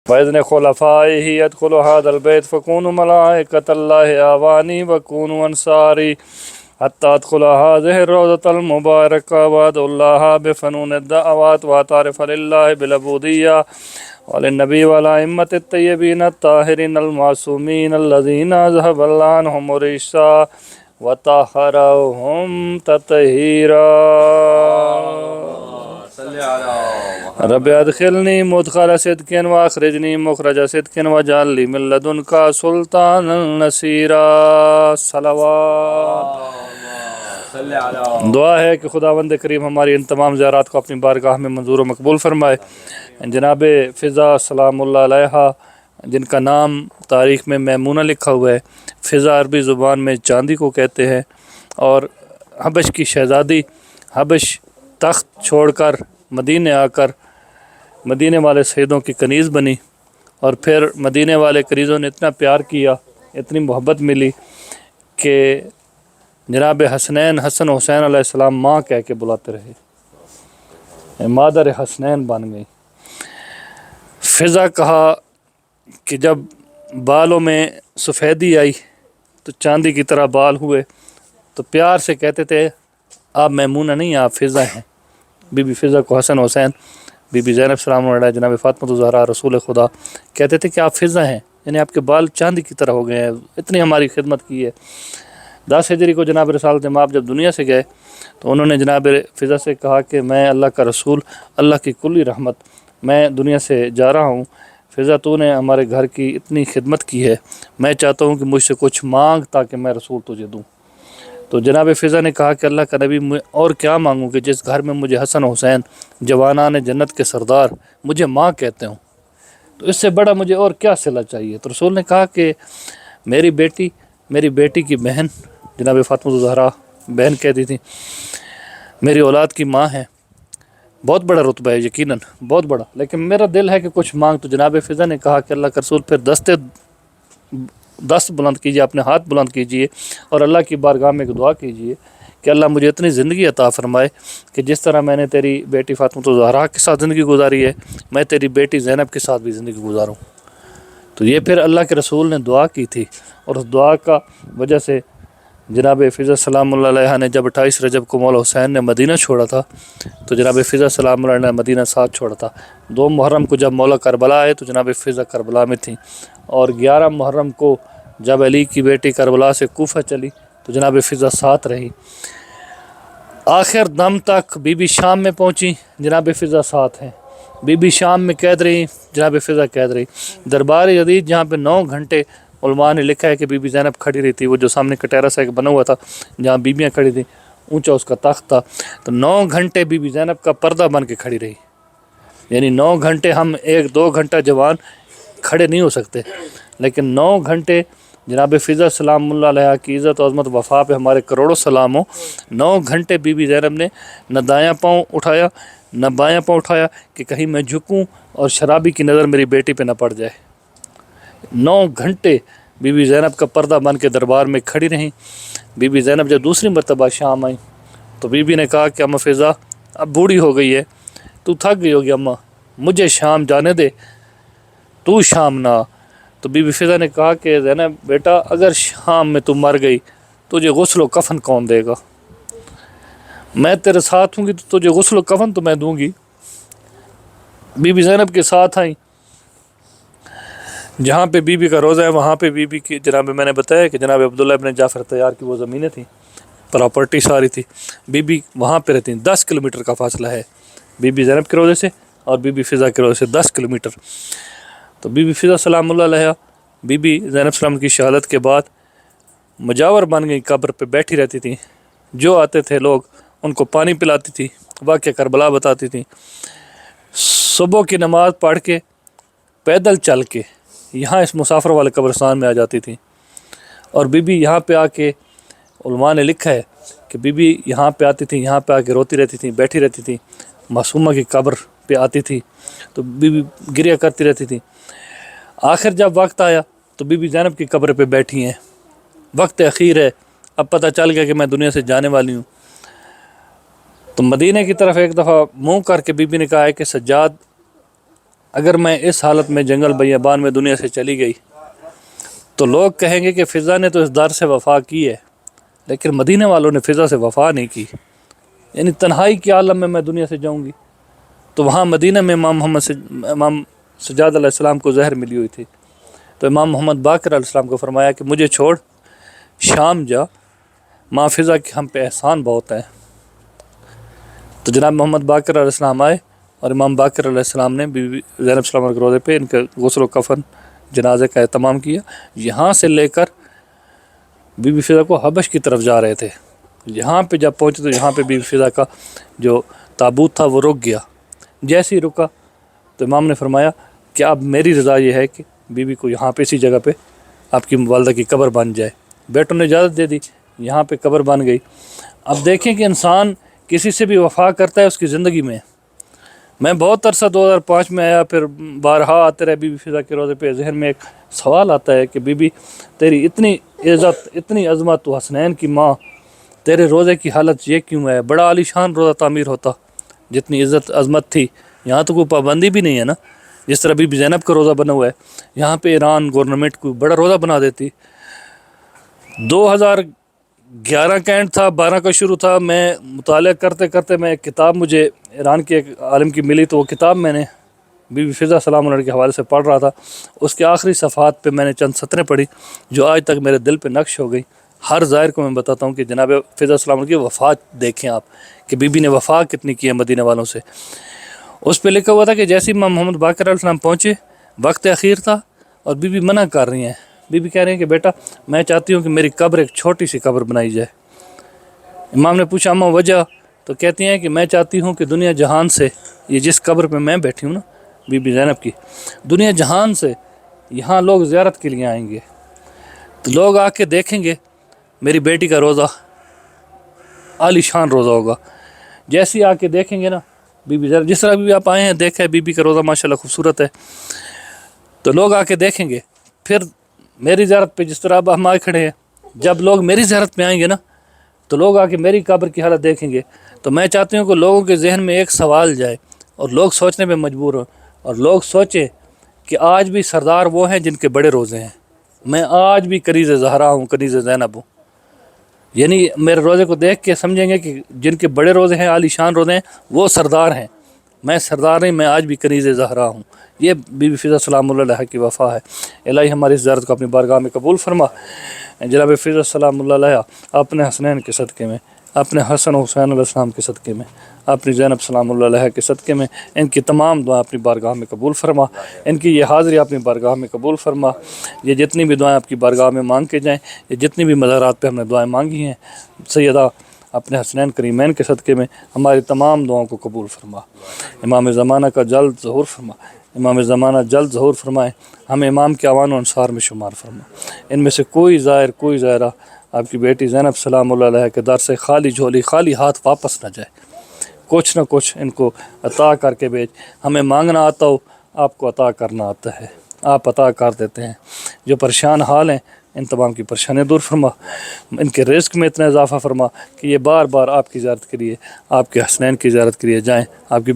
وَإِذْنِ خُلَفَائِهِ يَدْخُلُ هَذَا الْبَيْتَ فَكُونُوا مَلَائِكَةَ اللَّهِ آوَانِي وَكُونُوا أَنصَارِي حَتَّى أَدْخُلَ هَذِهِ الرَّوْضَةَ الْمُبَارَكَةَ وَأَدْعُوا اللَّهَ بِفُنُونِ الدَّعْوَاتِ وَأَعْتَرِفَ لِلَّهِ بِالْعُبُودِيَّةِ وَلِلنَّبِيِّ وَالْأَئِمَّةِ الطَّيِّبِينَ الطَّاهِرِينَ الْمَعْصُومِينَ الَّذِينَ أَذْهَبَ اللَّهُ عَنْهُمُ الرِّجْسَ وَطَهَّرَهُمْ تَطْهِيرًا رب ادخلنی مدخل صدق واخرجنی مخرج صدق واجعل لی من لدنک سلطانا نصیرا صلوات۔ دعا ہے کہ خداوند کریم ہماری ان تمام زیارات کو اپنی بارگاہ میں منظور و مقبول فرمائے۔ جناب فضا سلام اللہ علیہ، جن کا نام تاریخ میں میمونہ لکھا ہوا ہے، فضا عربی زبان میں چاندی کو کہتے ہیں، اور حبش کی شہزادی، حبش تخت چھوڑ کر مدینے آ کر مدینے والے سیدوں کی کنیز بنی، اور پھر مدینے والے کنیزوں نے اتنا پیار کیا، اتنی محبت ملی کہ جناب حسنین حسن حسین علیہ السلام ماں کہہ کے بلاتے رہے، مادر حسنین بن گئی۔ فضا کہا کہ جب بالوں میں سفیدی آئی تو چاندی کی طرح بال ہوئے، تو پیار سے کہتے تھے آپ میمونہ نہیں، آپ فضا ہیں۔ بی بی فضا کو حسن حسین، بی بی زینب سلام علیہ، جناب فاطمہ الزہرا رسول خدا کہتے تھے کہ آپ فضا ہیں، یعنی آپ کے بال چاندی کی طرح ہو گئے ہیں، اتنی ہماری خدمت کی ہے۔ 10 ہجری کو جناب رسالت مآب جب دنیا سے گئے تو انہوں نے جناب فضا سے کہا کہ میں اللہ کا رسول، اللہ کی کلی رحمت، میں دنیا سے جا رہا ہوں، فضا تو نے ہمارے گھر کی اتنی خدمت کی ہے، میں چاہتا ہوں کہ مجھ سے کچھ مانگ تاکہ میں رسول تجھے دوں۔ تو جناب فضا نے کہا کہ اللہ کا نبی، میں اور کیا مانگوں کہ جس گھر میں مجھے حسن حسین جوانان جنت کے سردار مجھے ماں کہتے ہوں، تو اس سے بڑا مجھے اور کیا صلہ چاہیے۔ تو رسول نے کہا کہ میری بیٹی کی بہن، جناب فاطمہ الزہرا بہن کہتی تھی، میری اولاد کی ماں ہے، بہت بڑا رتبہ ہے یقیناً، بہت بڑا، لیکن میرا دل ہے کہ کچھ مانگ۔ تو جناب فضا نے کہا کہ اللہ کا رسول پھر دست بلند کیجئے، اپنے ہاتھ بلند کیجئے اور اللہ کی بارگاہ میں ایک دعا کیجئے کہ اللہ مجھے اتنی زندگی عطا فرمائے کہ جس طرح میں نے تیری بیٹی فاطمہ الزہرا کے ساتھ زندگی گزاری ہے، میں تیری بیٹی زینب کے ساتھ بھی زندگی گزاروں۔ تو یہ پھر اللہ کے رسول نے دعا کی تھی، اور اس دعا کا وجہ سے جناب فضا سلام اللہ علیہ نے جب 28 رجب کو مولا حسین نے مدینہ چھوڑا تھا تو جناب فضا سلام اللہ علیہ نے مدینہ ساتھ چھوڑا تھا۔ 2 محرم کو جب مولا کربلا آئے تو جناب فضا کربلا میں تھیں، اور 11 محرم کو جب علی کی بیٹی کربلا سے کوفہ چلی تو جناب فضا ساتھ رہی۔ آخر دم تک بی بی شام میں پہنچی، جناب فضا ساتھ ہیں، بی بی شام میں قید رہی، جناب فضا قید رہی۔ دربار جدید جہاں پہ 9 گھنٹے علماء نے لکھا ہے کہ بی بی زینب کھڑی رہی تھی، وہ جو سامنے کٹیرا سا ایک بنا ہوا تھا جہاں بیبیاں کھڑی تھیں، اونچا اس کا تخت تھا، تو 9 گھنٹے بی بی زینب کا پردہ بن کے کھڑی رہی۔ یعنی 9 گھنٹے ہم 1-2 گھنٹہ جوان کھڑے نہیں ہو سکتے، لیکن 9 گھنٹے جناب فضا سلام اللہ علیہ کی عزت و عظمت وفا پہ ہمارے کروڑوں سلام ہو۔ 9 گھنٹے بی بی زینب نے نہ دایاں پاؤں اٹھایا نہ بایاں پاؤں اٹھایا کہ کہیں میں جھکوں اور شرابی کی نظر میری بیٹی پہ نہ پڑ جائے۔ 9 گھنٹے بی بی زینب کا پردہ بن کے دربار میں کھڑی رہیں۔ بی بی زینب جب دوسری مرتبہ شام آئیں تو بی بی نے کہا کہ اماں فضا اب بوڑھی ہو گئی ہے، تو تھک گئی ہوگی اماں، مجھے شام جانے دے، تو شام نہ آ۔ تو بی بی فضا نے کہا کہ زینب بیٹا، اگر شام میں تو مر گئی تجھے غسل و کفن کون دے گا؟ میں تیرے ساتھ ہوں گی تو تجھے غسل و کفن تو میں دوں گی۔ بی بی زینب کے ساتھ آئیں، جہاں پہ بی بی کا روزہ ہے وہاں پہ بی بی کی جناب میں نے بتایا کہ جناب عبداللہ ابن جعفر طیار کی وہ زمینیں تھیں، پراپرٹی ساری تھی، بی بی وہاں پہ رہتی ہیں۔ 10 کلومیٹر کا فاصلہ ہے بی بی زینب کے روزے سے اور بی بی فضا کے روزے سے، 10 کلومیٹر۔ تو بی بی فضا سلام اللہ علیہ بی بی زینب سلام کی شہادت کے بعد مجاور بن گئی، قبر پہ بیٹھی رہتی تھیں، جو آتے تھے لوگ ان کو پانی پلاتی تھی، واقعہ کربلا بتاتی تھیں۔ صبح کی نماز پڑھ کے پیدل چل کے یہاں اس مسافر والے قبرستان میں آ جاتی تھیں، اور بی بی یہاں پہ آ کے علماء نے لکھا ہے کہ بی بی یہاں پہ آتی تھیں، یہاں پہ آ کے روتی رہتی تھیں، بیٹھی رہتی تھیں، معصومہ کی قبر پہ آتی تھی تو بی بی گریہ کرتی رہتی تھی۔ آخر جب وقت آیا تو بی بی زینب کی قبر پہ بیٹھی ہیں، وقت اخیر ہے، اب پتہ چل گیا کہ میں دنیا سے جانے والی ہوں۔ تو مدینہ کی طرف ایک دفعہ منہ کر کے بی بی نے کہا ہے کہ سجاد اگر میں اس حالت میں جنگل بیابان میں دنیا سے چلی گئی تو لوگ کہیں گے کہ فضا نے تو اس در سے وفا کی ہے، لیکن مدینہ والوں نے فضا سے وفا نہیں کی، یعنی تنہائی کے عالم میں دنیا سے جاؤں گی۔ تو وہاں مدینہ میں امام سجاد علیہ السلام کو زہر ملی ہوئی تھی، تو امام محمد باقر علیہ السلام کو فرمایا کہ مجھے چھوڑ شام جا، ماں فضا کے ہم پہ احسان بہت ہے۔ تو جناب محمد باقر علیہ السلام آئے اور امام باقر علیہ السلام نے بی بی زینب السلام کے روضے پہ ان کے غسل و کفن جنازے کا اہتمام کیا۔ یہاں سے لے کر بی بی فضا کو حبش کی طرف جا رہے تھے، یہاں پہ جب پہنچے تو یہاں پہ بی بی فضا کا جو تابوت تھا وہ رک گیا۔ جیسے ہی رکا تو امام نے فرمایا کہ اب میری رضا یہ ہے کہ بی بی کو یہاں پہ اسی جگہ پہ آپ کی والدہ کی قبر بن جائے۔ بیٹوں نے اجازت دے دی، یہاں پہ قبر بن گئی۔ اب دیکھیں کہ انسان کسی سے بھی وفا کرتا ہے اس کی زندگی میں۔ میں بہت عرصہ 2005 میں آیا، پھر بارہا آتے رہے بی بی فضا کے روضے پہ، ذہن میں ایک سوال آتا ہے کہ بی بی تیری اتنی عزت، اتنی عظمت، تو حسنین کی ماں، تیرے روضے کی حالت یہ کیوں ہے؟ بڑا عالی شان روضہ تعمیر ہوتا، جتنی عزت عظمت تھی، یہاں تو کوئی پابندی بھی نہیں ہے نا، جس طرح بی بی زینب کا روضہ بنا ہوا ہے، یہاں پہ ایران گورنمنٹ کو بڑا روضہ بنا دیتی۔ 2011 کا اینڈ تھا، 12 کا شروع تھا، میں مطالعہ کرتے کرتے میں ایک کتاب مجھے ایران کے ایک عالم کی ملی، تو وہ کتاب میں نے بی بی فضا سلام علیہ کے حوالے سے پڑھ رہا تھا۔ اس کے آخری صفحات پہ میں نے چند سطریں پڑھی جو آج تک میرے دل پہ نقش ہو گئی۔ ہر زائر کو میں بتاتا ہوں کہ جناب فضا سلام علیہ کی وفات دیکھیں آپ، کہ بی بی نے وفا کتنی کی ہے مدینہ والوں سے۔ اس پہ لکھا ہوا تھا کہ جیسے امام محمد باقر علیہ السلام پہنچے، وقت اخیر تھا اور بی بی منع کر رہی ہیں۔ بی بی کہہ رہی ہیں کہ بیٹا میں چاہتی ہوں کہ میری قبر ایک چھوٹی سی قبر بنائی جائے۔ امام نے پوچھا اماں وجہ؟ تو کہتی ہیں کہ میں چاہتی ہوں کہ دنیا جہان سے، یہ جس قبر پہ میں بیٹھی ہوں نا بی بی زینب کی، دنیا جہان سے یہاں لوگ زیارت کے لیے آئیں گے، تو لوگ آ کے دیکھیں گے میری بیٹی کا روضہ، عالی شان روضہ ہوگا۔ جیسے آ کے دیکھیں گے نا بی بی زینب، جس طرح بھی آپ آئے ہیں دیکھیں بی بی کا روضہ ماشاءاللہ خوبصورت ہے، تو لوگ آ کے دیکھیں گے۔ پھر میری زیارت پہ جس طرح اب ہم آئے کھڑے ہیں، جب لوگ میری زیارت پہ آئیں گے نا تو لوگ آ کے میری قبر کی حالت دیکھیں گے، تو میں چاہتی ہوں کہ لوگوں کے ذہن میں ایک سوال جائے اور لوگ سوچنے پہ مجبور ہوں، اور لوگ سوچیں کہ آج بھی سردار وہ ہیں جن کے بڑے روزے ہیں، میں آج بھی کنیز زہرا ہوں، کنیز زینب ہوں۔ یعنی میرے روزے کو دیکھ کے سمجھیں گے کہ جن کے بڑے روزے ہیں، عالی شان روزے ہیں، وہ سردار ہیں، میں سردار نہیں، میں آج بھی کنیز زہرا ہوں۔ یہ بی بی فضا سلام اللہ علیہ کی وفا ہے۔ الہی ہماری اس زیارت کو اپنی بارگاہ میں قبول فرما۔ جناب فضا سلام اللہ علیہ اپنے حسنین کے صدقے میں، اپنے حسن و حسین علیہ السلام کے صدقے میں، اپنی زینب سلام اللہ علیہ کے صدقے میں ان کی تمام دعائیں اپنی بارگاہ میں قبول فرما، ان کی یہ حاضری اپنی بارگاہ میں قبول فرما۔ یہ جتنی بھی دعائیں آپ کی بارگاہ میں مانگ کے جائیں، یہ جتنی بھی مزارات پہ ہم نے دعائیں مانگی ہیں، سیدہ اپنے حسنین کریمین کے صدقے میں ہماری تمام دعاؤں کو قبول فرما۔ امام زمانہ کا جلد ظہور فرما، امام زمانہ جلد ظہور فرمائے، ہمیں امام کے اعوان و انصار میں شمار فرما۔ ان میں سے کوئی زائر، کوئی زائرہ آپ کی بیٹی زینب سلام اللہ علیہ کے در سے خالی جھولی، خالی ہاتھ واپس نہ جائے، کچھ نہ کچھ ان کو عطا کر کے بھیج۔ ہمیں مانگنا آتا ہو، آپ کو عطا کرنا آتا ہے، آپ عطا کر دیتے ہیں۔ جو پریشان حال ہیں ان تمام کی پریشانیاں دور فرما، ان کے رزق میں اتنا اضافہ فرما کہ یہ بار بار آپ کی زیارت کے لیے، آپ کے حسنین کی زیارت کے لیے جائیں۔ آپ کی